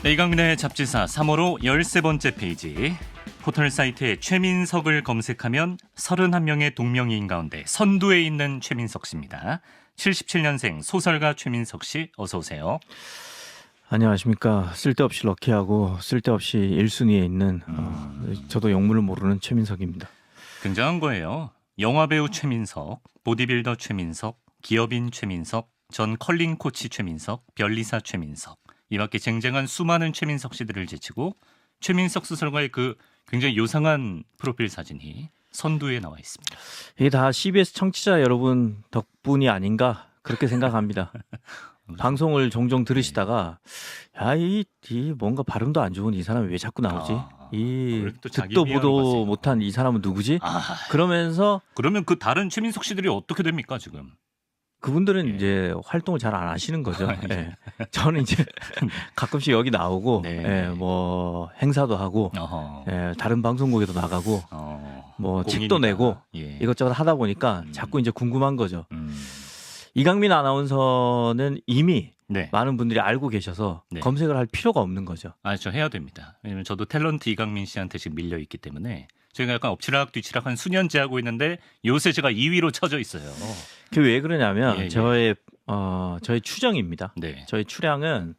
네, 이강민의 잡지사 3호로 13번째 페이지. 포털 사이트에 최민석을 검색하면 31명의 동명이인 가운데 선두에 있는 최민석 씨입니다. 77년생 소설가 최민석 씨, 어서 오세요. 안녕하십니까. 쓸데없이 럭키하고 쓸데없이 1순위에 있는 저도 영문을 모르는 최민석입니다. 굉장한 거예요. 영화배우 최민석, 보디빌더 최민석, 기업인 최민석, 전 컬링 코치 최민석, 변리사 최민석. 이 밖에 쟁쟁한 수많은 최민석 씨들을 제치고 최민석 소설가의 그 굉장히 요상한 프로필 사진이 선두에 나와 있습니다. 이게 다 CBS 청취자 여러분 덕분이 아닌가 그렇게 생각합니다. 방송을 종종 들으시다가 이 뭔가 발음도 안 좋은 이 사람이 왜 자꾸 나오지? 이 또 자기 듣도 비하로 보도 봤어요. 못한 이 사람은 누구지? 그러면서 그러면 그 다른 최민석 씨들이 어떻게 됩니까 지금? 그분들은 이제 활동을 잘 안 하시는 거죠. 예. 저는 이제 가끔씩 여기 나오고 네. 뭐 행사도 하고 다른 방송국에도 나가고 뭐 책도 공인이다. 내고 예. 이것저것 하다 보니까 자꾸 이제 궁금한 거죠. 음. 이강민 아나운서는 이미 네. 많은 분들이 알고 계셔서 네. 검색을 할 필요가 없는 거죠. 저 해야 됩니다. 왜냐면 저도 탤런트 이강민 씨한테 지금 밀려 있기 때문에 저희가 약간 엎치락 뒤치락 한 수년째 하고 있는데 요새 제가 2위로 쳐져 있어요. 그게 왜 그러냐면 예. 저의 추정입니다. 네. 저희 추량은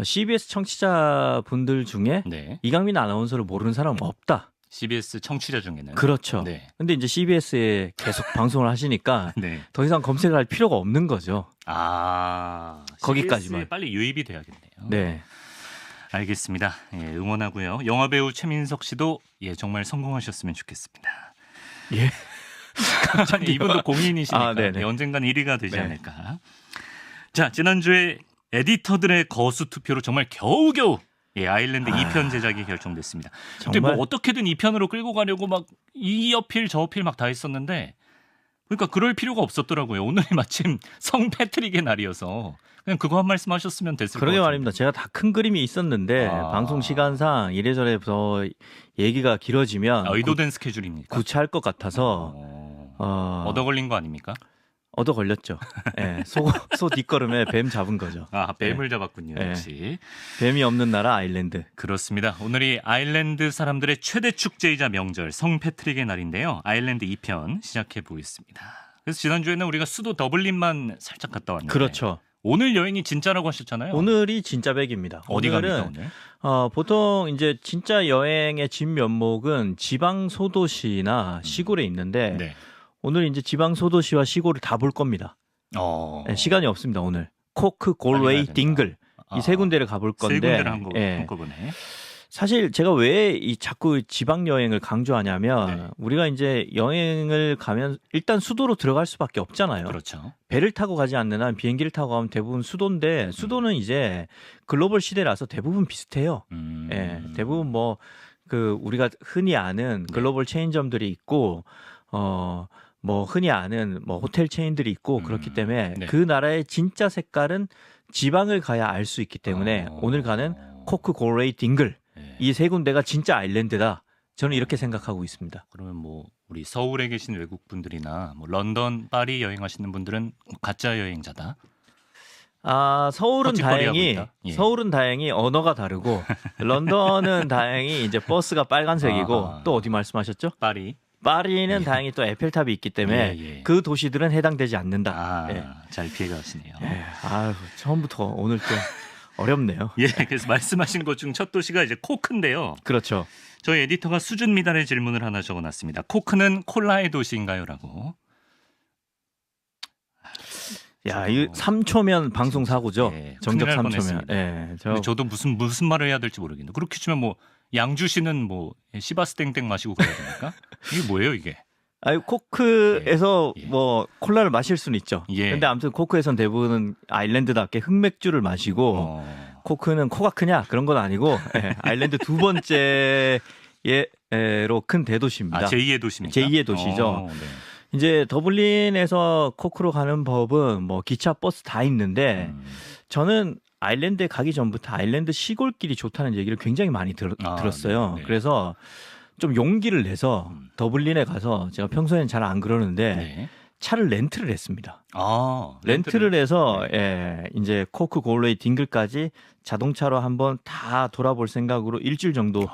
CBS 청취자 분들 중에 네. 이강민 아나운서를 모르는 사람은 없다. CBS 청취자 중에는 그렇죠. 네. 근데 이제 CBS에 계속 방송을 하시니까 네. 더 이상 검색을 할 필요가 없는 거죠. CBS에 거기까지만. 빨리 유입이 돼야겠네요. 네. 알겠습니다. 예, 응원하고요. 영화배우 최민석 씨도 정말 성공하셨으면 좋겠습니다. 예. 아니, 이분도 공인이시니까 네네. 언젠간 1위가 되지 네. 않을까. 자, 지난주에 에디터들의 거수 투표로 정말 겨우겨우 아일랜드 2편 제작이 결정됐습니다. 근데 뭐 정말 어떻게든 2편으로 끌고 가려고 막 이 어필 저 어필 막 다 했었는데 그러니까 그럴 필요가 없었더라고요. 오늘이 마침 성 패트릭의 날이어서 그냥 그거 한 말씀 하셨으면 됐을 것 그러게 같아요. 말입니다. 제가 다 큰 그림이 있었는데 방송 시간상 이래저래 더 얘기가 길어지면 의도된 스케줄입니까? 구차할 것 같아서 얻어 걸린 거 아닙니까? 얻어 걸렸죠. 예, 소 뒷걸음에 뱀 잡은 거죠. 뱀을 잡았군요. 네. 역시. 뱀이 없는 나라 아일랜드. 그렇습니다. 오늘이 아일랜드 사람들의 최대 축제이자 명절 성 패트릭의 날인데요. 아일랜드 2편 시작해 보겠습니다. 그래서 지난주에는 우리가 수도 더블린만 살짝 갔다 왔는데 그렇죠. 오늘 여행이 진짜라고 하셨잖아요. 오늘이 진짜 백입니다. 어디 오늘은 갑니까 오늘? 보통 이제 진짜 여행의 진면목은 지방 소도시나 시골에 있는데 네. 오늘 이제 지방 소도시와 시골을 다 볼 겁니다. 네, 시간이 없습니다. 오늘 코크, 골웨이, 딩글 이 세 군데를 가볼 건데 세 군데를 한꺼번에. 사실 제가 왜 이 자꾸 지방 여행을 강조하냐면 우리가 이제 여행을 가면 일단 수도로 들어갈 수밖에 없잖아요. 그렇죠. 배를 타고 가지 않는 한 비행기를 타고 가면 대부분 수도인데 수도는 이제 글로벌 시대라서 대부분 비슷해요. 대부분 뭐 그 우리가 흔히 아는 글로벌 체인점들이 있고 뭐 흔히 아는 뭐 호텔 체인들이 있고 그렇기 때문에 그 나라의 진짜 색깔은 지방을 가야 알 수 있기 때문에 오늘 가는 코크, 골웨이, 딩글 이 세 군데가 진짜 아일랜드다. 저는 이렇게 생각하고 있습니다. 그러면 뭐 우리 서울에 계신 외국 분들이나 뭐 런던, 파리 여행하시는 분들은 가짜 여행자다. 서울은 헛짓거리하고 있다? 서울은 다행히 언어가 다르고 런던은 다행히 이제 버스가 빨간색이고 또 어디 말씀하셨죠? 파리는 다행히 또 에펠탑이 있기 때문에 그 도시들은 해당되지 않는다. 잘 피해가시네요. 처음부터 오늘 좀 어렵네요. 그래서 말씀하신 것 중 첫 도시가 이제 코크인데요. 그렇죠. 저희 에디터가 수준 미달의 질문을 하나 적어놨습니다. 코크는 콜라의 도시인가요?라고. 이 3초면 방송 사고죠. 정적 3초면. 저도 무슨 말을 해야 될지 모르겠는데 그렇게 치면 뭐 양주시는 뭐 시바스 땡땡 마시고 그래야 됩니까? 이게 뭐예요 이게? 코크에서 뭐 콜라를 마실 수는 있죠. 근데 아무튼 코크에선 대부분 아일랜드답게 흑맥주를 마시고 코크는 코가 크냐 그런 건 아니고 아일랜드 두 번째로 큰 대도시입니다. 제2의 도시입니까? 제2의 도시죠. 이제 더블린에서 코크로 가는 법은 뭐 기차, 버스 다 있는데 저는 아일랜드에 가기 전부터 아일랜드 시골길이 좋다는 얘기를 굉장히 많이 들었어요. 그래서 좀 용기를 내서 더블린에 가서 제가 평소에는 잘 안 그러는데 차를 렌트를 했습니다. 아, 렌트를 해서 네. 예, 이제 코크 골로이 딩글까지 자동차로 한번 다 돌아볼 생각으로 일주일 정도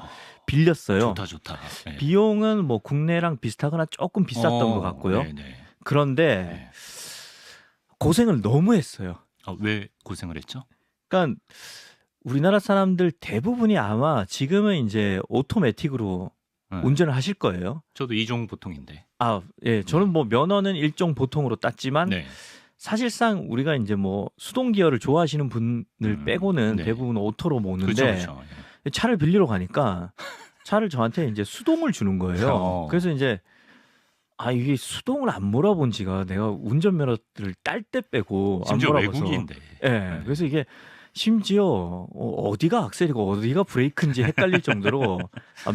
빌렸어요. 좋다. 네. 비용은 뭐 국내랑 비슷하거나 조금 비쌌던 것 같고요. 네네. 그런데 네. 고생을 너무 했어요. 왜 고생을 했죠? 그러니까 우리나라 사람들 대부분이 아마 지금은 이제 오토매틱으로 네. 운전을 하실 거예요. 저도 이종 보통인데. 아, 예. 저는 뭐 면허는 일종 보통으로 땄지만 네. 사실상 우리가 이제 뭐 수동 기어를 좋아하시는 분을 빼고는 네. 대부분 오토로 모는데 그렇죠. 차를 빌리러 가니까 차를 저한테 이제 수동을 주는 거예요. 그래서 이제 이게 수동을 안 몰아본 지가 내가 운전면허를 딸 때 빼고 안 심지어 몰아봐서. 외국인데. 예. 네. 그래서 이게 심지어 어디가 악셀이고 어디가 브레이크인지 헷갈릴 정도로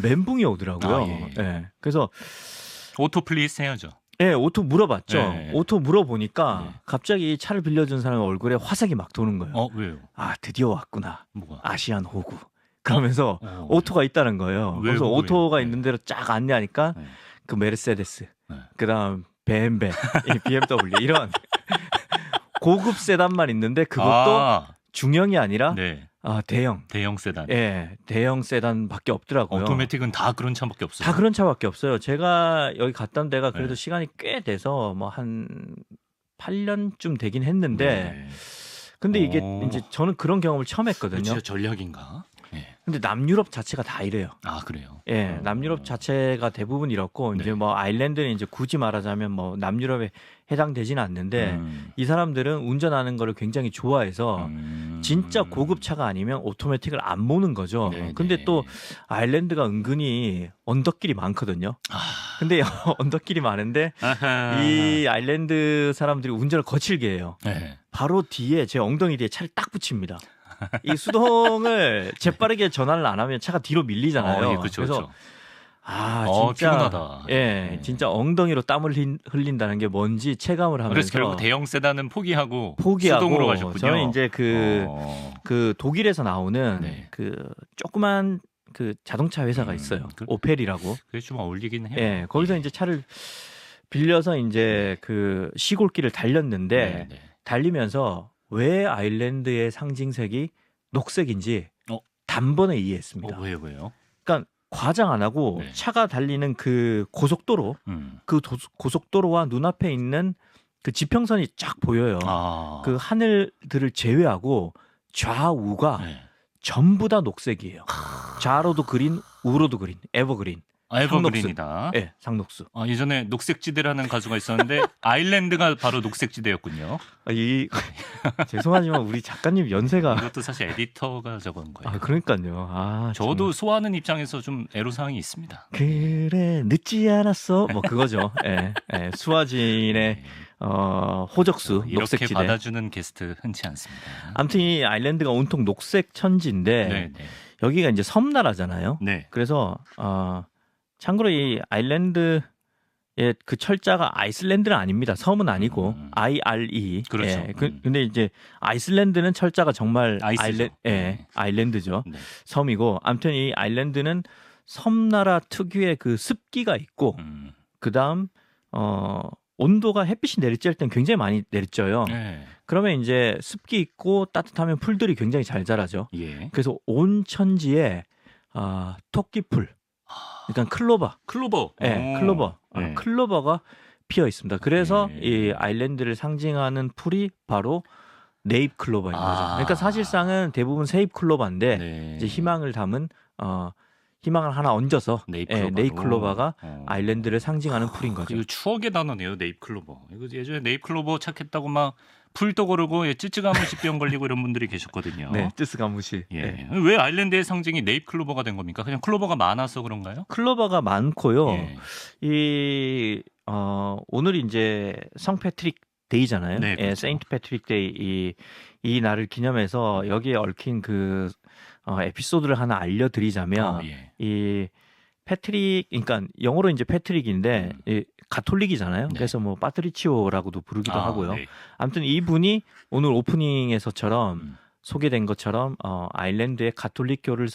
멘붕이 오더라고요. 예. 그래서 오토 플리즈 해야죠. 예, 오토 물어봤죠. 네. 오토 물어보니까 네. 갑자기 차를 빌려준 사람 얼굴에 화색이 막 도는 거예요. 왜요? 드디어 왔구나. 뭐가? 아시안 호구. 그러면서 오토가 있다는 거예요. 왜 그래서 호구예요? 오토가 네. 있는 대로 쫙 안내하니까 네. 그 메르세데스, 네. 그다음 BMW, 이 BMW 이런 고급 세단만 있는데 그것도 중형이 아니라 네. 대형. 대형 세단. 예, 대형 세단밖에 없더라고요. 오토매틱은 다 그런 차밖에 없어요. 다 그런 차밖에 없어요. 제가 여기 갔던 데가 그래도 네. 시간이 꽤 돼서 뭐 한 8년쯤 되긴 했는데 네. 근데 이게 이제 저는 그런 경험을 처음 했거든요. 진짜 전략인가? 네. 근데 남유럽 자체가 다 이래요. 그래요. 예, 남유럽 자체가 대부분 이렇고 네. 이제 뭐 아일랜드는 이제 굳이 말하자면 뭐 남유럽에 해당되지는 않는데 이 사람들은 운전하는 거를 굉장히 좋아해서 진짜 고급 차가 아니면 오토매틱을 안 모는 거죠. 네네. 근데 또 아일랜드가 은근히 언덕길이 많거든요. 근데 언덕길이 많은데 이 아일랜드 사람들이 운전을 거칠게 해요. 네. 바로 뒤에 제 엉덩이 뒤에 차를 딱 붙입니다. 이 수동을 재빠르게 전환을 안 하면 차가 뒤로 밀리잖아요. 예, 그렇죠, 그래서 그렇죠. 진짜 피곤하다. 예, 네. 진짜 엉덩이로 땀을 흘린다는 게 뭔지 체감을 하면서 그래서 결국 대형 세단은 포기하고 수동으로 가셨군요. 저는 이제 그 독일에서 나오는 네. 그 조그만 그 자동차 회사가 있어요. 오펠이라고. 그게 좀 어울리긴 해요. 예, 거기서 이제 차를 빌려서 이제 그 시골길을 달렸는데 네. 달리면서 왜 아일랜드의 상징색이 녹색인지 단번에 이해했습니다. 왜요? 그러니까 과장 안 하고 네. 차가 달리는 그 고속도로, 고속도로와 눈앞에 있는 그 지평선이 쫙 보여요. 그 하늘들을 제외하고 좌우가 네. 전부 다 녹색이에요. 좌로도 그린, 우로도 그린, 에버그린. 에버그린이다. 네, 상록수. 예전에 녹색지대라는 가수가 있었는데 아일랜드가 바로 녹색지대였군요. 죄송하지만 우리 작가님 연세가 이것도 사실 에디터가 적은 거예요. 그러니까요. 저도 정말. 소화하는 입장에서 좀 애로사항이 있습니다. 그래 늦지 않았어. 뭐 그거죠. 예, 수아진의 네. 호적수 이렇게 녹색지대. 받아주는 게스트 흔치 않습니다. 아무튼 이 아일랜드가 온통 녹색 천지인데 네. 여기가 이제 섬나라잖아요. 네. 그래서 참고로 이 아일랜드의 그 철자가 아이슬랜드는 아닙니다. 섬은 아니고 IRE. 그렇죠. 예, 근데 이제 아이슬랜드는 철자가 정말 아이스죠. 아일랜드죠. 네. 섬이고 아무튼 이 아일랜드는 섬나라 특유의 그 습기가 있고 그다음 온도가 햇빛이 내리쬐을 땐 굉장히 많이 내리쬐요. 네. 그러면 이제 습기 있고 따뜻하면 풀들이 굉장히 잘 자라죠. 예. 그래서 온 천지에 토끼풀, 그러니까 클로버, 네. 클로버가 피어 있습니다. 그래서 네. 이 아일랜드를 상징하는 풀이 바로 네잎 클로버인 거죠. 그러니까 사실상은 대부분 세잎 클로버인데 네. 이제 희망을 담은 희망을 하나 얹어서 네잎 클로버가 아일랜드를 상징하는 풀인 거죠. 이거 추억의 단어네요, 네잎 클로버. 이거 예전에 네잎 클로버 착했다고 막 풀도 고르고 찌찌가무시병 걸리고 이런 분들이 계셨거든요. 네, 쯔스가무시. 예. 네. 왜 아일랜드의 상징이 네잎 클로버가 된 겁니까? 그냥 클로버가 많아서 그런가요? 클로버가 많고요. 예. 오늘 이제 성 패트릭 데이잖아요. 네, 그렇죠. 세인트 패트릭 데이 이 날을 기념해서 여기에 얽힌 그 에피소드를 하나 알려드리자면 이 패트릭, 그러니까 영어로 이제 패트릭인데 이 가톨릭이잖아요. 네. 그래서 뭐 파트리치오라고도 부르기도 하고요. 네. 아무튼 이분이 오늘 오프닝에서처럼 소개된 것처럼 아일랜드의 가톨릭교를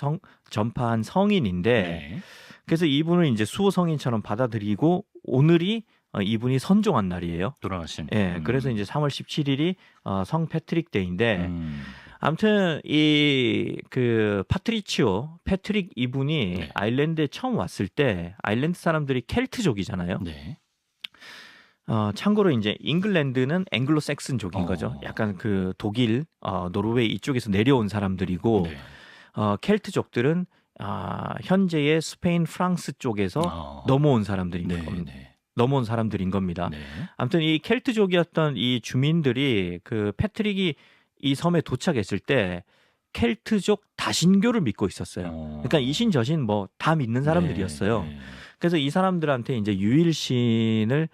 전파한 성인인데 네. 그래서 이분을 이제 수호 성인처럼 받아들이고 오늘이 이분이 선종한 날이에요. 돌아가신. 예, 그래서 이제 3월 17일이 성 패트릭 데이인데 음. 아무튼 이 그 파트리치오 패트릭 이분이 네. 아일랜드에 처음 왔을 때 아일랜드 사람들이 켈트족이잖아요. 네. 참고로 이제 잉글랜드는 앵글로 섹슨족인 어. 거죠. 약간 그 독일, 노르웨이 이쪽에서 내려온 사람들이고 네. 켈트족들은 현재의 스페인, 프랑스 쪽에서 넘어온 사람들인 네. 겁니다. 네. 넘어온 사람들인 겁니다. 네. 아무튼 이 켈트족이었던 이 주민들이 그 패트릭이 이 섬에 도착했을 때 켈트족 다신교를 믿고 있었어요. 그러니까 이신저신 뭐 다 믿는 사람들이었어요. 네. 그래서 이 사람들한테 이제 유일신을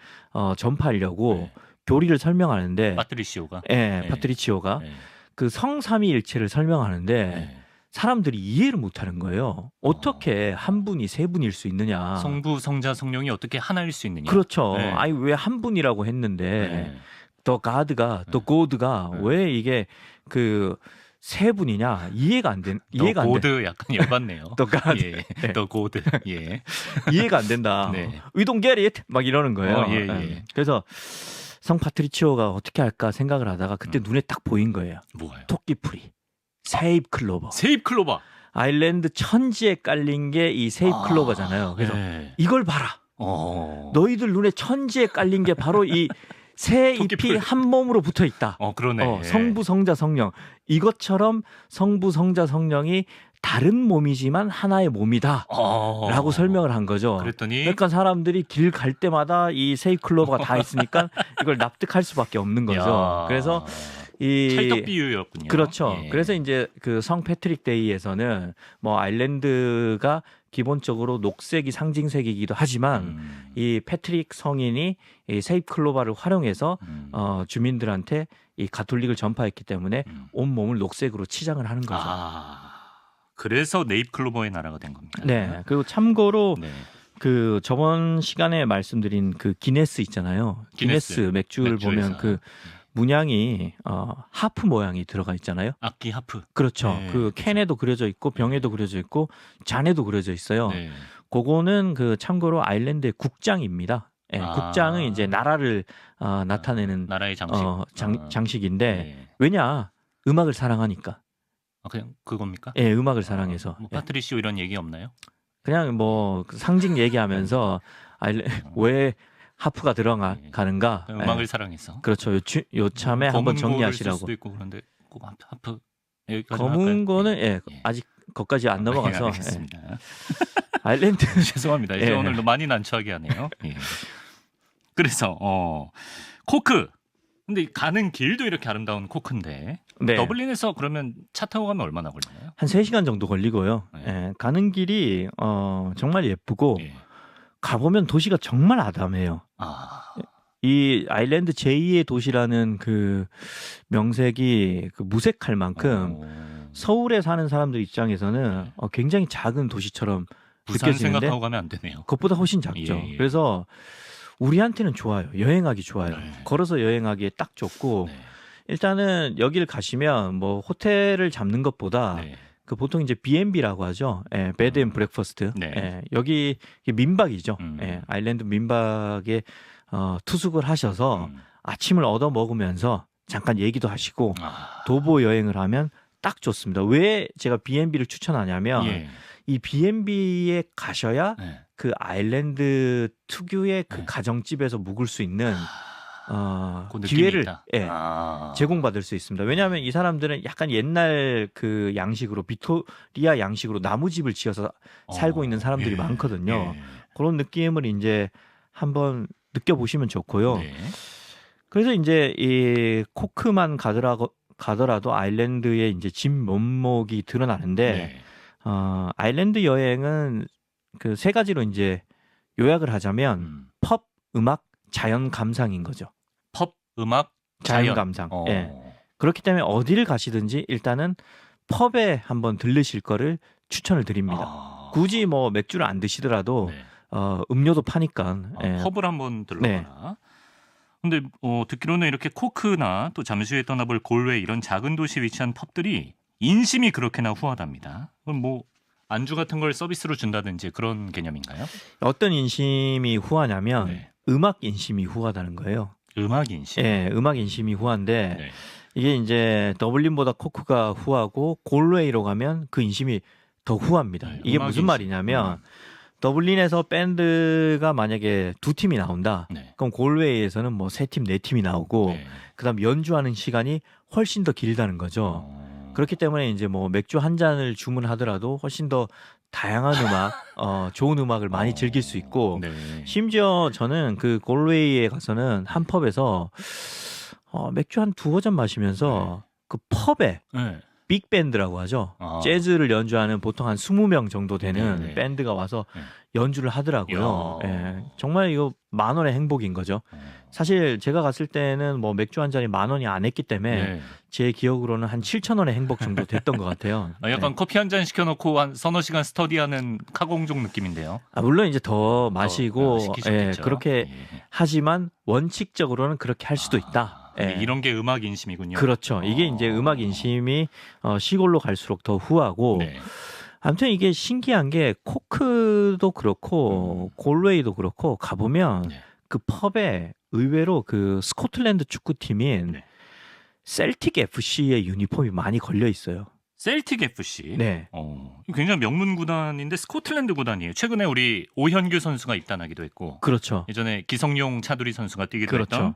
전파하려고 네. 교리를 설명하는데, 파트리시오가. 예, 네. 파트리치오가 네. 그 성삼위일체를 설명하는데 네. 사람들이 이해를 못하는 거예요. 어떻게 한 분이 세 분일 수 있느냐? 성부, 성자, 성령이 어떻게 하나일 수 있느냐? 그렇죠. 네. 아니 왜 한 분이라고 했는데 네. 더 가드가 더 네. 고드가 네. 왜 이게 그 세 분이냐 이해가 안 된. 더 이해가 안 돼. 고드 약간 열받네요. 더 가드. 예. 네. 더 고드. 예. 이해가 안 된다. 네. We don't get it. 막 이러는 거예요. 예, 예. 그래서 성 파트리치오가 어떻게 할까 생각을 하다가 그때 눈에 딱 보인 거예요. 뭐가요? 토끼풀이, 세입 클로버. 세입 클로버. 아일랜드 천지에 깔린 게 이 세입 클로버잖아요. 그래서 네. 이걸 봐라. 어. 너희들 눈에 천지에 깔린 게 바로 이 새 잎이 토끼풀. 한 몸으로 붙어 있다. 그러네. 성부, 성자, 성령. 이것처럼 성부, 성자, 성령이 다른 몸이지만 하나의 몸이다. 라고 설명을 한 거죠. 그랬더니 그러니까 사람들이 길 갈 때마다 이 세입 클로버가 다 있으니까 이걸 납득할 수밖에 없는 거죠. 야. 그래서 이 찰떡 비유였군요. 그렇죠. 예. 그래서 이제 그 성 패트릭 데이에서는 뭐 아일랜드가 기본적으로 녹색이 상징색이기도 하지만 이 패트릭 성인이 이 세입 클로버를 활용해서 주민들한테 이 가톨릭을 전파했기 때문에 온 몸을 녹색으로 치장을 하는 거죠. 그래서 네잎 클로버의 나라가 된 겁니다. 네. 그리고 참고로 네. 그 저번 시간에 말씀드린 그 기네스 있잖아요. 기네스 맥주를 맥주에서. 보면 그 문양이 하프 모양이 들어가 있잖아요. 악기 하프. 그렇죠. 네, 그 그렇죠. 캔에도 그려져 있고 병에도 그려져 있고 잔에도 그려져 있어요. 네. 그거는 그 참고로 아일랜드의 국장입니다. 예, 국장은 이제 나라를 나타내는 나라의 장식. 장식인데 네. 왜냐 음악을 사랑하니까. 그냥 그겁니까? 예, 음악을 사랑해서. 뭐 예. 파트리시오 이런 얘기 없나요? 그냥 뭐 상징 얘기하면서 왜 하프가 들어가는가? 음악을 사랑해서. 그렇죠. 요참에 한번 정리하시라고. 수도 있고 그런데 꼭 하프 여기까지 검은 거는 예. 아직 거기까지 안 넘어가서. 알겠습니다. 아일랜드 죄송합니다. 이제 예. 오늘 많이 난처하게 하네요. 예. 그래서 코크. 근데 가는 길도 이렇게 아름다운 코크인데 네. 더블린에서 그러면 차 타고 가면 얼마나 걸리나요? 한 3시간 정도 걸리고요. 네. 예, 가는 길이 정말 예쁘고 예. 가보면 도시가 정말 아담해요. 이 아일랜드 제2의 도시라는 그 명색이 그 무색할 만큼 서울에 사는 사람들 입장에서는 굉장히 작은 도시처럼 부산 느껴지는데 생각하고 가면 안 되네요. 그것보다 훨씬 작죠. 예, 예. 그래서 우리한테는 좋아요. 여행하기 좋아요. 네. 걸어서 여행하기에 딱 좋고 네. 일단은 여기를 가시면 뭐 호텔을 잡는 것보다 네. 그 보통 이제 B&B라고 하죠. 예, 베드 앤 브렉퍼스트. 네. 예, 여기 민박이죠. 음. 예, 아일랜드 민박에 투숙을 하셔서 아침을 얻어 먹으면서 잠깐 얘기도 하시고 도보 여행을 하면 딱 좋습니다. 왜 제가 B&B를 추천하냐면 예. 이 B&B에 가셔야 네. 그 아일랜드 특유의 그 네. 가정집에서 묵을 수 있는 그 느낌이 기회를 있다. 제공받을 수 있습니다. 왜냐하면 이 사람들은 약간 옛날 그 양식으로 빅토리아 양식으로 나무집을 지어서 살고 있는 사람들이 예. 많거든요. 예. 그런 느낌을 이제 한번 느껴보시면 좋고요. 네. 그래서 이제 이 코크만 가더라도 아일랜드의 이제 집 면목이 드러나는데 네. 아일랜드 여행은 그 3가지로 이제 요약을 하자면 펍, 음악, 자연 감상인 거죠. 펍, 음악, 자연 감상. 예. 그렇기 때문에 어디를 가시든지 일단은 펍에 한번 들르실 거를 추천을 드립니다. 굳이 뭐 맥주를 안 드시더라도 네. 음료도 파니까. 예. 펍을 한번 들러가라. 근데 듣기로는 이렇게 코크나 또 잠수에 떠나볼 골웨이 이런 작은 도시에 위치한 펍들이 인심이 그렇게나 후하답니다. 그럼 뭐 안주 같은 걸 서비스로 준다든지 그런 개념인가요? 어떤 인심이 후하냐면 네. 음악 인심이 후하다는 거예요. 음악 인식. 예, 음악 인심이 후한데 네. 이게 이제 더블린보다 코크가 후하고 골웨이로 가면 그 인심이 더 후합니다. 네, 이게 음악 무슨 인심. 말이냐면 더블린에서 밴드가 만약에 2팀이 나온다. 네. 그럼 골웨이에서는 뭐 3팀, 4팀이 나오고 네. 그다음 연주하는 시간이 훨씬 더 길다는 거죠. 그렇기 때문에 이제 뭐 맥주 한 잔을 주문하더라도 훨씬 더 다양한 음악, 좋은 음악을 많이 즐길 수 있고 네. 심지어 저는 그 골웨이에 가서는 한 펍에서 맥주 한 2잔 마시면서 그 펍에 네. 빅밴드라고 하죠. 아. 재즈를 연주하는 보통 한 20명 정도 되는 네, 네. 밴드가 와서 네. 연주를 하더라고요. 야. 예, 정말 이거 10,000원의 행복인 거죠. 사실 제가 갔을 때는 뭐 맥주 한 잔이 10,000원이 안 했기 때문에 네. 제 기억으로는 한 7,000원의 행복 정도 됐던 것 같아요. 약간 네. 커피 한 잔 시켜놓고 한 서너 시간 스터디하는 카공족 느낌인데요. 물론 이제 더 마시고 시키셨겠죠. 그렇게 예. 하지만 원칙적으로는 그렇게 할 수도 있다. 근데 예. 이런 게 음악 인심이군요. 그렇죠. 이게 이제 음악 인심이 시골로 갈수록 더 후하고 네. 아무튼 이게 신기한 게 코크도 그렇고 골웨이도 그렇고 가보면 네. 그 펍에 의외로 그 스코틀랜드 축구팀인 네. 셀틱 FC의 유니폼이 많이 걸려 있어요. 셀틱 FC. 네. 굉장히 명문 구단인데 스코틀랜드 구단이에요. 최근에 우리 오현규 선수가 입단하기도 했고 그렇죠. 예전에 기성용 차두리 선수가 뛰기도 그렇죠. 했던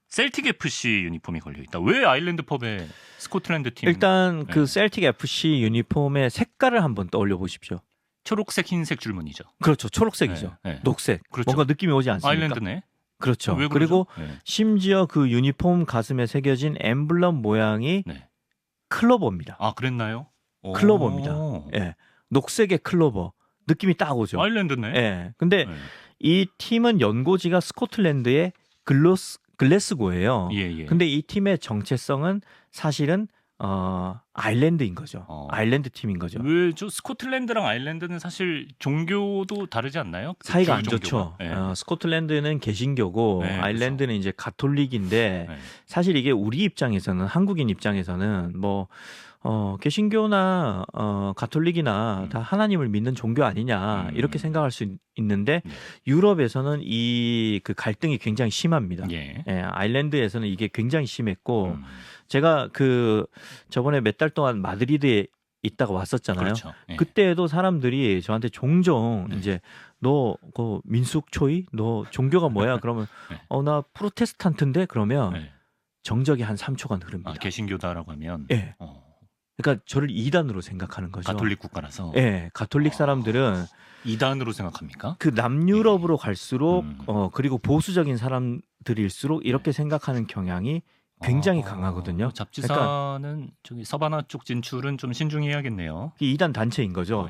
셀틱 FC 유니폼이 걸려 있다. 왜 아일랜드 펍에 스코틀랜드 팀 일단 그 네. 셀틱 FC 유니폼의 색깔을 한번 떠올려 보십시오. 초록색 흰색 줄무늬죠. 그렇죠. 초록색이죠. 네, 네. 녹색. 그렇죠. 뭔가 느낌이 오지 않습니까? 아일랜드네. 그렇죠. 왜 그러죠? 그리고 네. 심지어 그 유니폼 가슴에 새겨진 엠블럼 모양이 네. 클로버입니다. 아 그랬나요? 클로버입니다. 예. 녹색의 클로버. 느낌이 딱 오죠. 아일랜드네. 예. 근데 네. 이 팀은 연고지가 스코틀랜드의 글래스고예요. 예, 예. 근데 이 팀의 정체성은 사실은 아일랜드인 거죠. 아일랜드 팀인 거죠. 왜 저 스코틀랜드랑 아일랜드는 사실 종교도 다르지 않나요? 그 사이가 안 주요 좋죠. 종교가. 네. 스코틀랜드는 개신교고 네, 아일랜드는 이제 가톨릭인데 네. 사실 이게 우리 입장에서는 한국인 입장에서는 뭐 개신교나 가톨릭이나 다 하나님을 믿는 종교 아니냐 이렇게 생각할 수 있는데 네. 유럽에서는 이 그 갈등이 굉장히 심합니다. 예. 예, 아일랜드에서는 이게 굉장히 심했고 제가 그 저번에 몇 달 동안 마드리드에 있다가 왔었잖아요. 그렇죠. 예. 그때도 사람들이 저한테 종종 네. 이제 너 그 민숙초이 너 종교가 뭐야? 그러면 네. 나 프로테스탄트인데 그러면 네. 정적이 한 3초간 흐릅니다. 아, 개신교다라고 하면 예. 그러니까 저를 이단으로 생각하는 거죠. 가톨릭 국가라서 예, 가톨릭 사람들은 이단으로 생각합니까? 그 남유럽으로 갈수록 음. 그리고 보수적인 사람들일수록 이렇게 생각하는 경향이 굉장히 강하거든요. 잡지사는 저기 서바나 쪽 진출은 좀 신중해야겠네요. 이 이단 단체인 거죠.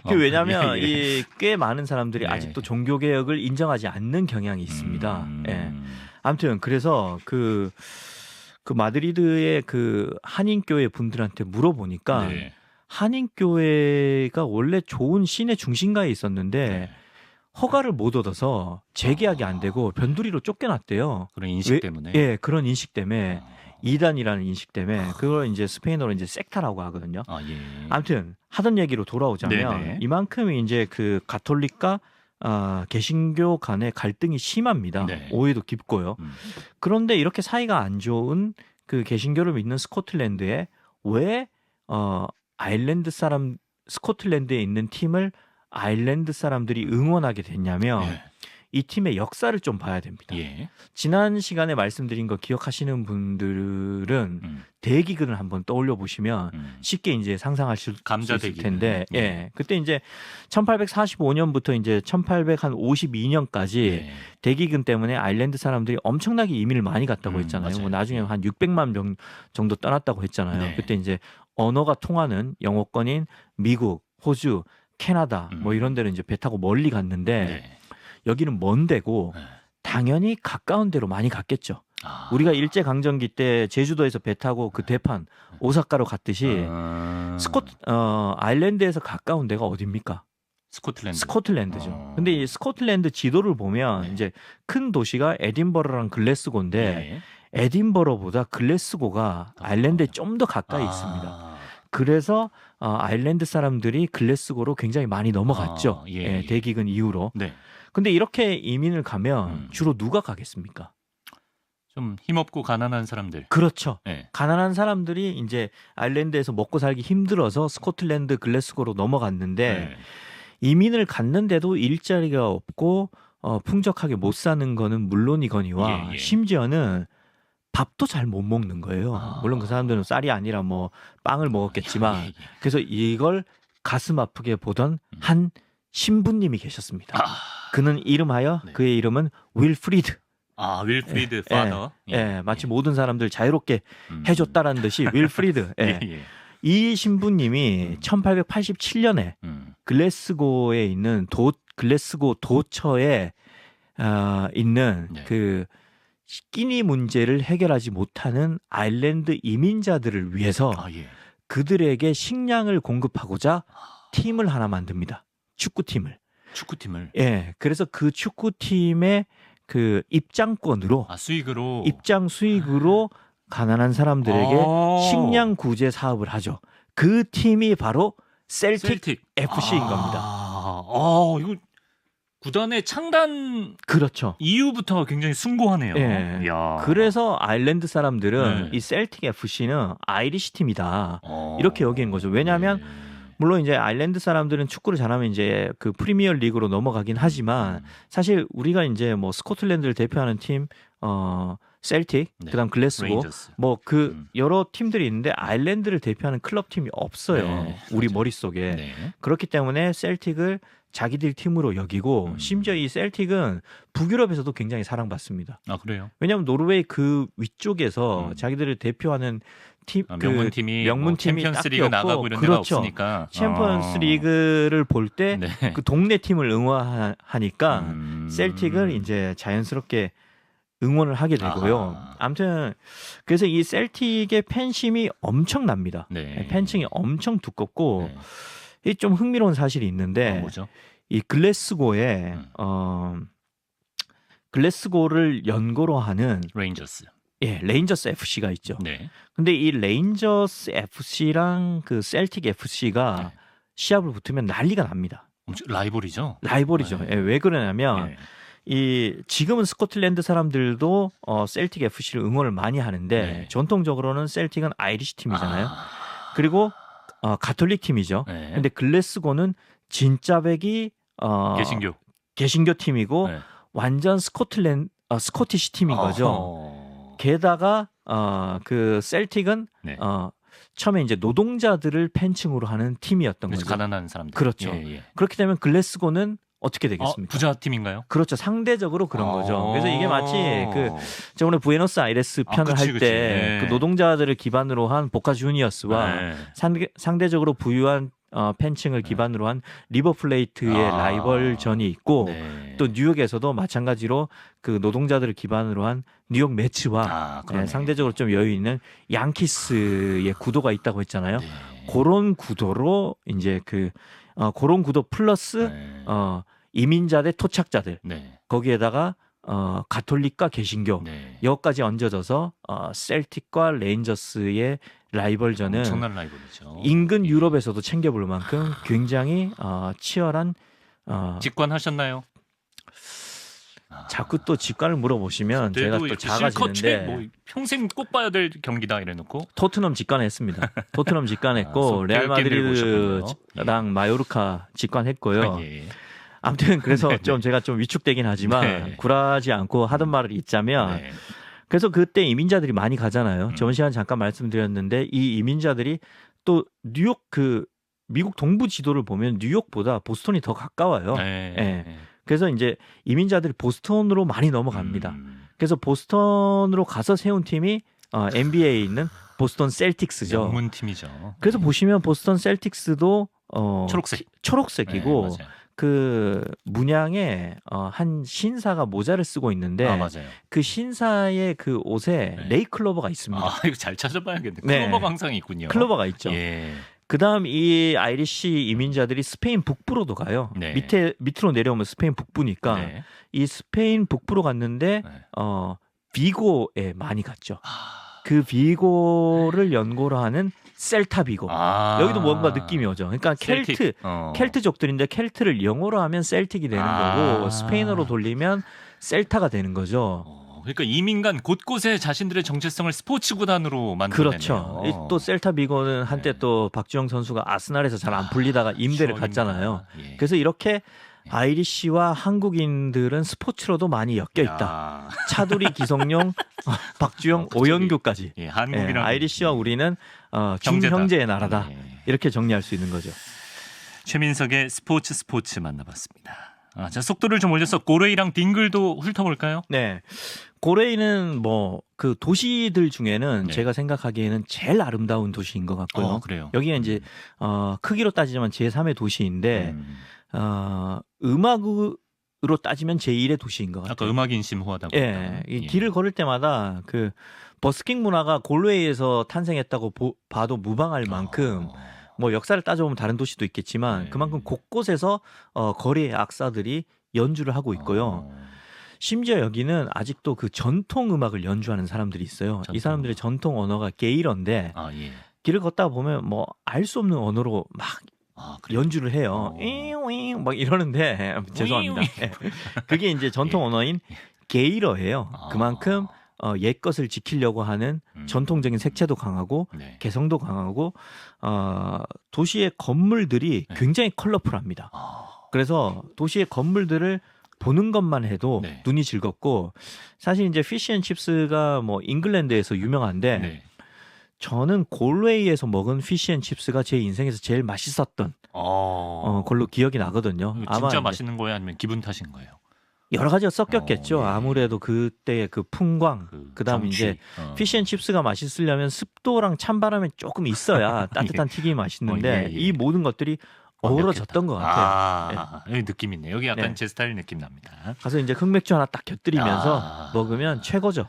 어, 왜냐하면 예, 예. 이 꽤 많은 사람들이 예. 아직도 종교 개혁을 인정하지 않는 경향이 있습니다. 예. 아무튼 그래서 그 마드리드의 그 한인교회 분들한테 물어보니까 네. 한인교회가 원래 좋은 신의 중심가에 있었는데 네. 허가를 못 얻어서 재계약이 안 되고 변두리로 쫓겨났대요. 그런 인식 때문에. 예, 그런 인식 때문에 이단이라는 인식 때문에 그걸 이제 스페인어로 이제 섹타라고 하거든요. 아, 예. 아무튼 하던 얘기로 돌아오자면 네네. 이만큼 이제 그 가톨릭과 개신교 간의 갈등이 심합니다. 네. 오해도 깊고요. 그런데 이렇게 사이가 안 좋은 그 개신교를 믿는 스코틀랜드에 왜 스코틀랜드에 있는 팀을 아일랜드 사람들이 응원하게 됐냐면 예. 이 팀의 역사를 좀 봐야 됩니다. 예. 지난 시간에 말씀드린 거 기억하시는 분들은 대기근을 한번 떠올려 보시면 쉽게 이제 상상하실 수 감자 있을 대기근. 텐데, 예, 그때 이제 1845년부터 이제 1852년까지 예. 대기근 때문에 아일랜드 사람들이 엄청나게 이민을 많이 갔다고 했잖아요. 맞아요. 뭐 나중에 한 600만 명 정도 떠났다고 했잖아요. 네. 그때 이제 언어가 통하는 영어권인 미국, 호주, 캐나다 뭐 이런 데는 이제 배 타고 멀리 갔는데 네. 여기는 먼 데고 네. 당연히 가까운 데로 많이 갔겠죠. 아. 우리가 일제 강점기 때 제주도에서 배 타고 그 대판 오사카로 갔듯이 아일랜드에서 가까운 데가 어디입니까? 스코틀랜드죠. 근데 이 스코틀랜드 지도를 보면 네. 이제 큰 도시가 에딘버러랑 글래스고인데 에딘버러보다 글래스고가 아일랜드에 좀 더 가까이 있습니다. 그래서 아일랜드 사람들이 글래스고로 굉장히 많이 넘어갔죠. 예, 예. 대기근 이후로. 네. 근데 이렇게 이민을 가면 주로 누가 가겠습니까? 좀 힘없고 가난한 사람들. 그렇죠. 네. 가난한 사람들이 이제 아일랜드에서 먹고 살기 힘들어서 스코틀랜드 글래스고로 넘어갔는데 네. 이민을 갔는데도 일자리가 없고 풍족하게 못 사는 거는 물론이거니와 예, 예. 심지어는 밥도 잘 못 먹는 거예요. 아. 물론 그 사람들은 쌀이 아니라 뭐 빵을 먹었겠지만 예, 예. 그래서 이걸 가슴 아프게 보던 한 신부님이 계셨습니다. 그는 이름하여 네. 그의 이름은 윌프리드. 윌프리드 파더. 예, 마치 모든 사람들 자유롭게 음. 해줬다라는 듯이 윌프리드. 예. 예. 이 신부님이 1887년에 글래스고에 있는 글래스고 도처에 있는 네. 그 끼니 문제를 해결하지 못하는 아일랜드 이민자들을 위해서 예. 그들에게 식량을 공급하고자 팀을 하나 만듭니다. 축구팀을. 축구팀을. 예, 그래서 그 축구팀의 그 입장권으로 수익으로. 입장 수익으로 가난한 사람들에게 식량 구제 사업을 하죠. 그 팀이 바로 셀틱 FC인 겁니다. 이거 구단의 창단 그렇죠. 이후부터 굉장히 숭고하네요. 예. 이야. 그래서 아일랜드 사람들은 네. 이 셀틱 FC는 아이리시 팀이다. 이렇게 여기는 거죠. 왜냐하면 물론 이제 아일랜드 사람들은 축구를 잘하면 이제 그 프리미어 리그로 넘어가긴 하지만 사실 우리가 이제 뭐 스코틀랜드를 대표하는 팀 셀틱, 네. 그다음 글래스고 레인저스. 뭐 그 여러 팀들이 있는데 아일랜드를 대표하는 클럽 팀이 없어요. 네, 우리 맞아요. 머릿속에. 네. 그렇기 때문에 셀틱을 자기들 팀으로 여기고 심지어 이 셀틱은 북유럽에서도 굉장히 사랑받습니다. 그래요? 왜냐하면 노르웨이 그 위쪽에서 자기들을 대표하는 팀, 명문팀이 명문팀이 챔피언스리그 딱히 없고, 나가고 이런 그렇죠. 데가 없으니까. 챔피언스 리그를 볼 때 그 네. 동네 팀을 응원하니까 셀틱을 이제 자연스럽게 응원을 하게 되고요. 아하. 아무튼 그래서 이 셀틱의 팬심이 엄청납니다. 네. 팬층이 엄청 두껍고 네. 이 좀 흥미로운 사실이 있는데 뭐죠? 이 글래스고에 글래스고를 연고로 하는 레인저스. 레인저스 FC가 있죠. 네. 근데 이 레인저스 FC랑 그 셀틱 FC가 시합을 붙으면 난리가 납니다. 엄청 라이벌이죠. 라이벌이죠. 네. 예, 왜 그러냐면 이 지금은 스코틀랜드 사람들도 셀틱 FC를 응원을 많이 하는데 네. 전통적으로는 셀틱은 아이리시 팀이잖아요. 그리고 가톨릭 팀이죠. 네. 근데 글래스고는 진짜백이 개신교 팀이고 네. 완전 스코티시 팀인 거죠. 게다가 그 셀틱은 네. 처음에 이제 노동자들을 팬층으로 하는 팀이었던 거죠. 가난한 사람들. 그렇죠. 그렇게 되면 글래스고는 어떻게 되겠습니까? 부자 팀인가요? 그렇죠. 상대적으로 그런 거죠. 그래서 이게 마치 그 저번에 부에노스 아이레스 편을 그치, 할 때 그 네. 노동자들을 기반으로 한 보카 주니어스와 네. 상대적으로 부유한 팬층을 기반으로 한 리버플레이트의 라이벌전이 있고 네. 또 뉴욕에서도 마찬가지로 그 노동자들을 기반으로 한 뉴욕 매츠와 그러네. 상대적으로 좀 여유 있는 양키스의 구도가 있다고 했잖아요. 네. 그런 구도로 이제 그런 구도 플러스 네. 이민자 대 토착자들 네. 거기에다가 가톨릭과 개신교 네. 여기까지 얹어져서 셀틱과 레인저스의 라이벌전은 엄청난 라이벌이죠. 인근 유럽에서도 챙겨볼 만큼 굉장히 치열한 직관하셨나요? 자꾸 또 직관을 물어보시면 제가 또 작아지는데 뭐 평생 꼭 봐야 될 경기다 이래놓고 토트넘 직관했습니다. 토트넘 직관했고 속 레알 깰 보셨군요. 마드리드랑 마요르카 직관했고요. 예. 아무튼 그래서 네네. 좀 제가 좀 위축되긴 하지만 네. 굴하지 않고 하던 말을 잊자면 네. 그래서 그때 이민자들이 많이 가잖아요. 저번 시간 잠깐 말씀드렸는데 이 이민자들이 또 뉴욕 미국 동부 지도를 보면 뉴욕보다 보스턴이 더 가까워요. 네. 예. 그래서 이제 이민자들이 보스턴으로 많이 넘어갑니다. 그래서 보스턴으로 가서 세운 팀이 NBA에 있는 보스턴 셀틱스죠. 명문 팀이죠. 그래서 보시면 보스턴 셀틱스도 초록색이고 네, 맞아요. 그 문양에 한 신사가 모자를 쓰고 있는데 맞아요. 그 신사의 그 옷에 네. 레이클로버가 있습니다. 이거 잘 찾아봐야겠네. 네. 클로버가 항상 있군요. 클로버가 있죠. 예. 그다음 이 아이리시 이민자들이 스페인 북부로도 가요. 네. 밑으로 내려오면 스페인 북부니까 네. 이 스페인 북부로 갔는데 네. 비고에 많이 갔죠. 그 비고를 연고로 하는 셀타 비고. 아. 여기도 뭔가 느낌이 오죠. 그러니까 셀틱. 켈트족들인데 켈트를 영어로 하면 셀틱이 되는 거고 스페인어로 돌리면 셀타가 되는 거죠. 그러니까 이민간 곳곳에 자신들의 정체성을 스포츠 구단으로 만들어내네요. 그렇죠. 또 셀타 비고는 한때 네. 또 박주영 선수가 아스날에서 잘 안 풀리다가 임대를 추억입니다. 갔잖아요. 예. 그래서 이렇게 아이리시와 한국인들은 스포츠로도 많이 엮여 있다. 야. 차두리, 기성용, 박주영, 갑자기. 오연규까지. 예, 예, 한국이랑 아이리시와 우리는 형제다. 중형제의 나라다. 예. 이렇게 정리할 수 있는 거죠. 최민석의 스포츠 만나봤습니다. 자, 속도를 좀 올려서 고레이랑 딩글도 훑어볼까요? 네. 고레이는 뭐 그 도시들 중에는 네. 제가 생각하기에는 제일 아름다운 도시인 것 같고요. 그래요. 여기가 이제 크기로 따지자면 제3의 도시인데 음악으로 따지면 제1의 도시인 것 같아요. 아까 음악 인심 호하다고. 예, 이 길을 걸을 때마다 그 버스킹 문화가 골웨이에서 탄생했다고 봐도 무방할 만큼 뭐 역사를 따져보면 다른 도시도 있겠지만 네. 그만큼 곳곳에서 거리의 악사들이 연주를 하고 있고요. 심지어 여기는 아직도 그 전통 음악을 연주하는 사람들이 있어요. 이 사람들의 전통 언어가 게일어인데 예. 길을 걷다 보면 뭐 알 수 없는 언어로 막 그래요? 연주를 해요. 막 이러는데 죄송합니다. 예. 그게 이제 전통 언어인 게일어예요. 그만큼 옛 것을 지키려고 하는 전통적인 색채도 강하고 네. 개성도 강하고 도시의 건물들이 네. 굉장히 컬러풀합니다. 그래서 도시의 건물들을 보는 것만 해도 네. 눈이 즐겁고 사실 이제 피쉬앤칩스가 뭐 잉글랜드에서 유명한데 네. 저는 골웨이에서 먹은 피쉬앤칩스가 제 인생에서 제일 맛있었던 걸로 기억이 나거든요. 진짜 이제 맛있는 거예요, 아니면 기분 탓인 거예요? 여러 가지가 섞였겠죠. 네. 아무래도 그때의 그 풍광, 그다음 정취. 이제 피쉬앤칩스가 맛있으려면 습도랑 찬바람이 조금 있어야 따뜻한 튀김이 맛있는데 예. 이 모든 것들이 어우러졌던 것 같아요. 여기 느낌 있네. 여기 약간 네. 제 스타일 느낌 납니다. 가서 이제 흑맥주 하나 딱 곁들이면서 먹으면 최고죠.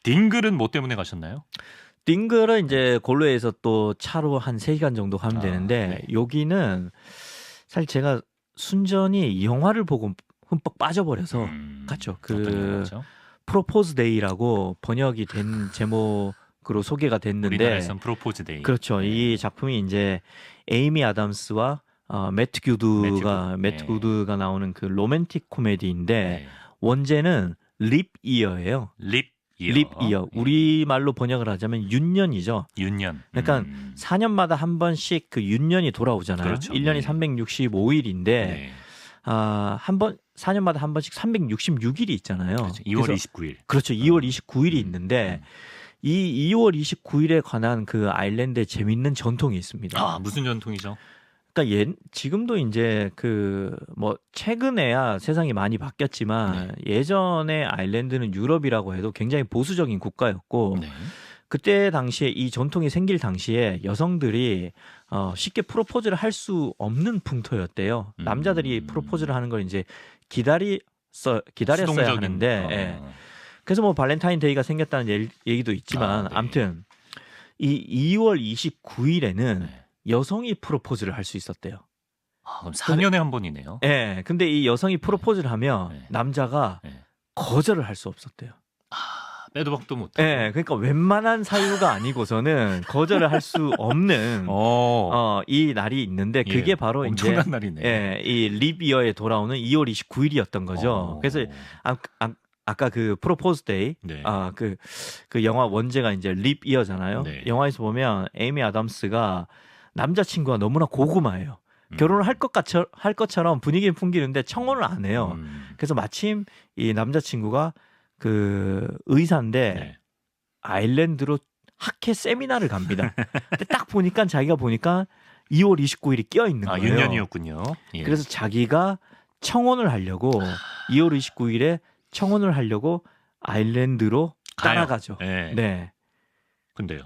딩글은 뭐 때문에 가셨나요? 딩글은 이제 골로에서 또 차로 한 3시간 정도 가면 되는데 네. 여기는 사실 제가 순전히 이 영화를 보고 흠뻑 빠져버려서 갔죠. 어떤 영화죠? 프로포즈 데이라고 번역이 된 제목으로 소개가 됐는데 우리나라에선 프로포즈 데이. 그렇죠. 이 작품이 이제 에이미 아담스와 매트 구드가 나오는 그 로맨틱 코미디인데 네. 원제는 립 이어예요. 립 립 이어. 우리말로 번역을 하자면 윤년이죠. 윤년. 그러니까 4년마다 한 번씩 그 윤년이 돌아오잖아요. 그렇죠. 1년이 네. 365일인데 네. 한 번 4년마다 한 번씩 366일이 있잖아요. 그렇죠. 2월 29일. 그렇죠. 2월 29일이 있는데 이 2월 29일에 관한 그 아일랜드에 재밌는 전통이 있습니다. 무슨 전통이죠? 그러니까 지금도 이제 그 뭐 최근에야 세상이 많이 바뀌었지만 예전에 아일랜드는 유럽이라고 해도 굉장히 보수적인 국가였고 네. 그때 당시에 이 전통이 생길 당시에 여성들이 쉽게 프로포즈를 할 수 없는 풍토였대요. 남자들이 프로포즈를 하는 걸 이제 기다렸어야 수동적인, 하는데 예. 그래서 뭐 발렌타인데이가 생겼다는 얘기도 있지만 네. 아무튼 이 2월 29일에는 네. 여성이 프로포즈를 할 수 있었대요. 그럼 4년에 한 번이네요. 예. 근데 이 여성이 프로포즈를 하면 네. 남자가 네. 거절을 할 수 없었대요. 빼도 박도 못. 예. 그러니까 웬만한 사유가 아니고서는 거절을 할 수 없는 이 날이 있는데 그게 바로 이제 엄청난 날이네. 이 립이어에 돌아오는 2월 29일이었던 거죠. 그래서 아까 그 프로포즈 데이 네. 그 영화 원제가 이제 립이어잖아요. 네. 영화에서 보면 에이미 아담스가 남자친구가 너무나 고구마예요. 결혼을 할 것처럼 분위기를 풍기는데 청혼을 안 해요. 그래서 마침 이 남자친구가 그 의사인데 네. 아일랜드로 학회 세미나를 갑니다. 근데 딱 보니까 자기가 보니까 2월 29일이 껴 있는 거예요. 윤년이었군요. 예. 그래서 자기가 청혼을 하려고 2월 29일에 청혼을 하려고 아일랜드로 따라가죠. 네. 네. 근데요.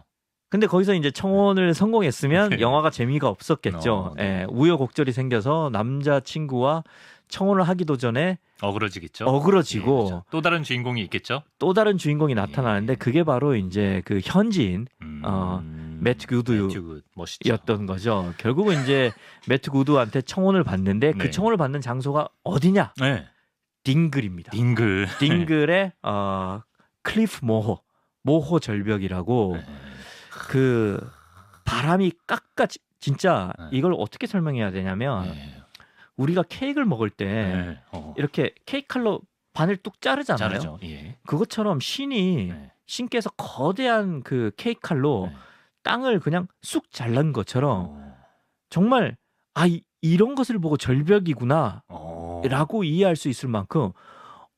근데 거기서 이제 청혼을 성공했으면 네. 영화가 재미가 없었겠죠. 네. 예, 우여곡절이 생겨서 남자친구와 청혼을 하기도 전에 어그러지겠죠. 어그러지고 예, 그렇죠. 또 다른 주인공이 있겠죠. 또 다른 주인공이 나타나는데 그게 바로 이제 그 현지인 매트 구드였던 멋있죠. 거죠. 결국은 이제 매트 구드한테 청혼을 받는데 네. 그 청혼을 받는 장소가 어디냐? 네. 딩글입니다. 딩글. 딩글의 클리프 모호 절벽이라고 네. 그 바람이 진짜 네. 이걸 어떻게 설명해야 되냐면 네. 우리가 케이크를 먹을 때 네. 이렇게 케이크 칼로 반을 뚝 자르잖아요. 자르죠. 예. 그것처럼 신이 네. 신께서 거대한 그 케이크 칼로 네. 땅을 그냥 쑥 잘른 것처럼 어. 정말 이런 것을 보고 절벽이구나 어. 라고 이해할 수 있을 만큼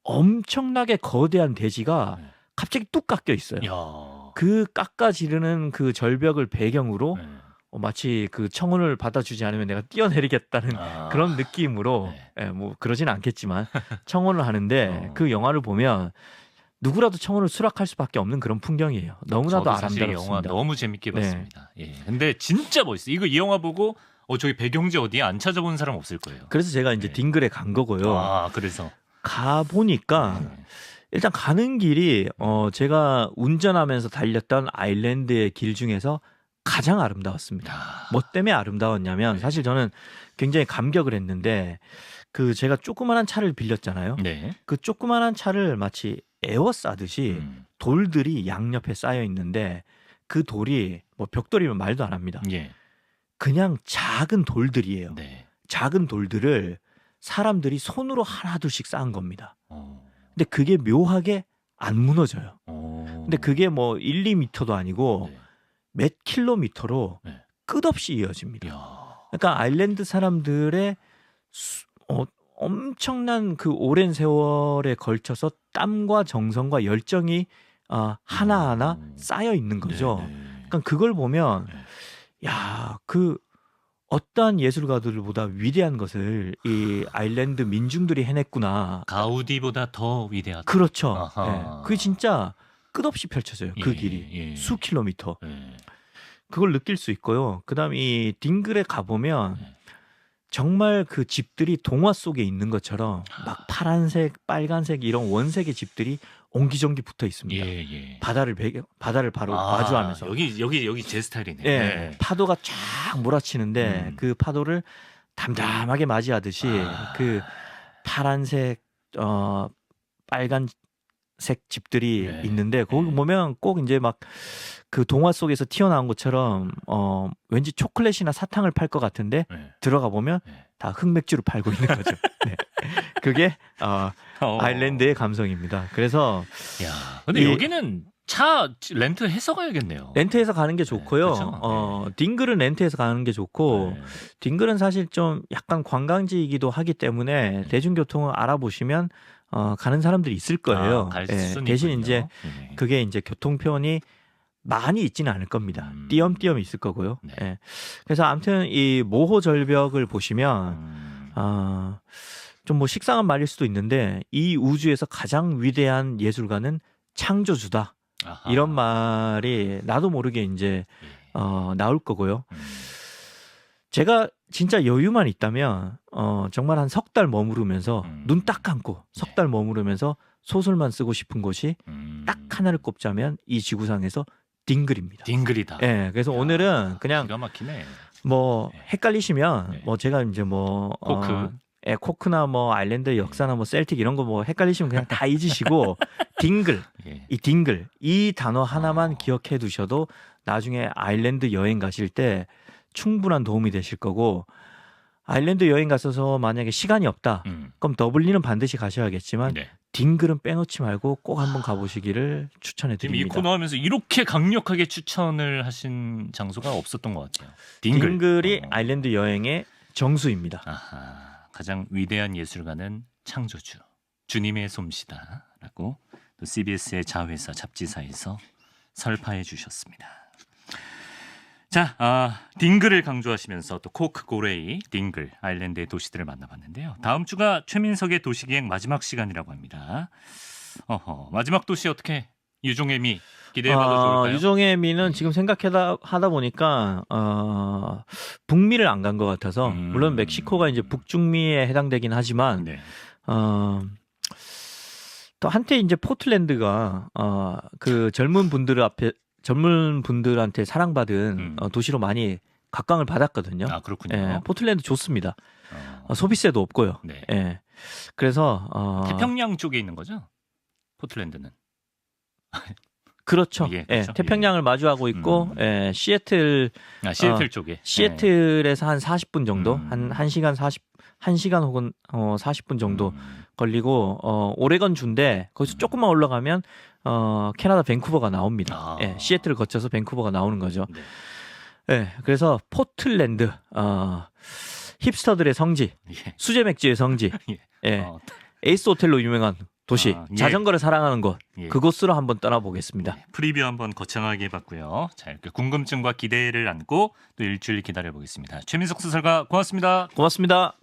엄청나게 거대한 대지가 네. 갑자기 뚝 깎여 있어요. 야. 그 깎아 지르는 그 절벽을 배경으로 네. 마치 그 청혼을 받아주지 않으면 내가 뛰어내리겠다는 그런 느낌으로 네. 뭐 그러진 않겠지만 청혼을 하는데 어. 그 영화를 보면 누구라도 청혼을 수락할 수밖에 없는 그런 풍경이에요. 너무나도 저도 사실 아름답습니다. 영화 너무 재밌게 네. 봤습니다. 예. 근데 진짜 멋있어. 이 영화 보고 저기 배경지 어디야 안 찾아본 사람 없을 거예요. 그래서 제가 이제 네. 딩글에 간 거고요. 아, 그래서 가 보니까 네. 일단 가는 길이 제가 운전하면서 달렸던 아일랜드의 길 중에서 가장 아름다웠습니다. 야. 뭐 때문에 아름다웠냐면 네. 사실 저는 굉장히 감격을 했는데 그 제가 조그만한 차를 빌렸잖아요. 네. 그 조그만한 차를 마치 에워싸듯이 돌들이 양옆에 쌓여 있는데 그 돌이 뭐 벽돌이면 말도 안 합니다. 예. 그냥 작은 돌들이에요. 네. 작은 돌들을 사람들이 손으로 하나둘씩 쌓은 겁니다. 어. 근데 그게 묘하게 안 무너져요. 어. 근데 그게 뭐 1, 2m도 아니고 네. 몇 킬로미터로 네. 끝없이 이어집니다. 야. 그러니까 아일랜드 사람들의 엄청난 그 오랜 세월에 걸쳐서 땀과 정성과 열정이 하나하나 쌓여 있는 거죠. 네, 네. 그러니까 그걸 보면 네. 야, 그 어떠한 예술가들보다 위대한 것을 이 아일랜드 민중들이 해냈구나. 가우디보다 더 위대하다. 그렇죠. 아하. 예. 그게 진짜 끝없이 펼쳐져요. 그 예, 길이 예. 수 킬로미터. 예. 그걸 느낄 수 있고요. 그다음 이 딩글에 가보면 네. 정말 그 집들이 동화 속에 있는 것처럼 막 파란색, 빨간색 이런 원색의 집들이 옹기종기 붙어 있습니다. 예, 예. 바다를 바로 마주하면서. 여기 제 스타일이네. 예, 네. 파도가 쫙 몰아치는데 그 파도를 담담하게 맞이하듯이 그 파란색, 빨간색 집들이 네. 있는데 거기 네. 보면 꼭 이제 막 그 동화 속에서 튀어나온 것처럼 왠지 초콜릿이나 사탕을 팔 것 같은데 네. 들어가 보면 네. 다 흑맥주를 팔고 있는 거죠. 네. 그게 아일랜드의 감성입니다. 그래서 야, 근데 이- 여기는 차 렌트 해서 가야겠네요. 렌트해서 가는 게 좋고요. 그렇죠. 딩글은 렌트해서 가는 게 좋고 네. 딩글은 사실 좀 약간 관광지이기도 하기 때문에 대중교통을 알아보시면 가는 사람들이 있을 거예요. 갈 예, 수는 대신 있군요. 이제 네. 그게 이제 교통편이 많이 있지는 않을 겁니다. 띄엄띄엄 있을 거고요. 네. 예. 그래서 아무튼 이 모호 절벽을 보시면 좀 뭐 식상한 말일 수도 있는데 이 우주에서 가장 위대한 예술가는 창조주다. 아하. 이런 말이 나도 모르게 이제 예. 나올 거고요. 제가 진짜 여유만 있다면 정말 한 석 달 머무르면서 눈 딱 감고 석 달 머무르면서 소설만 쓰고 싶은 곳이 딱 하나를 꼽자면 이 지구상에서 딩글입니다. 딩글이다. 예, 그래서 오늘은 그냥 기가 막히네. 뭐 네. 헷갈리시면 네. 뭐 제가 이제 뭐 코크. 코크나 뭐 아일랜드 역사나 뭐 셀틱 이런 거 뭐 헷갈리시면 그냥 다 잊으시고 딩글 예. 이 딩글 이 단어 하나만 기억해 두셔도 나중에 아일랜드 여행 가실 때 충분한 도움이 되실 거고 아일랜드 여행 가셔서 만약에 시간이 없다 그럼 더블린은 반드시 가셔야겠지만 네. 딩글은 빼놓지 말고 꼭 한번 가보시기를 추천해 지금 이 드립니다. 코너 하면서 이렇게 강력하게 추천을 하신 장소가 없었던 것 같아요. 딩글. 딩글이 아일랜드 여행의 정수입니다. 아하, 가장 위대한 예술가는 창조주, 주님의 솜씨다라고 또 CBS의 자회사 잡지사에서 설파해 주셨습니다. 자, 딩글을 강조하시면서 또 코크 고레이, 딩글, 아일랜드의 도시들을 만나봤는데요. 다음 주가 최민석의 도시기행 마지막 시간이라고 합니다. 마지막 도시 어떻게 유종애미 기대해봐도 좋을까요? 유종의 미는 지금 생각하다 보니까 북미를 안 간 것 같아서 물론 멕시코가 이제 북중미에 해당되긴 하지만 네. 또 한때 이제 포틀랜드가 그 젊은 분들한테 사랑받은 도시로 많이 각광을 받았거든요. 아, 그렇군요. 예, 포틀랜드 좋습니다. 소비세도 없고요. 네. 예. 그래서 태평양 쪽에 있는 거죠? 포틀랜드는. 그렇죠. 예, 그렇죠. 태평양을 마주하고 있고 시애틀 시애틀 쪽에. 시애틀에서 한 40분 정도, 음. 한 1시간 혹은 40분 정도 걸리고 오레건 주인데 거기서 조금만 올라가면 캐나다 밴쿠버가 나옵니다. 아. 시애틀을 거쳐서 밴쿠버가 나오는 거죠. 네. 그래서 포틀랜드 힙스터들의 성지, 예. 수제 맥주의 성지, 예. 에이스 호텔로 유명한 도시, 아, 예. 자전거를 사랑하는 곳, 예. 그곳으로 한번 떠나보겠습니다. 프리뷰 한번 거창하게 해봤고요. 자, 이렇게 궁금증과 기대를 안고 또 일주일 기다려보겠습니다. 최민석 수설가 고맙습니다. 고맙습니다.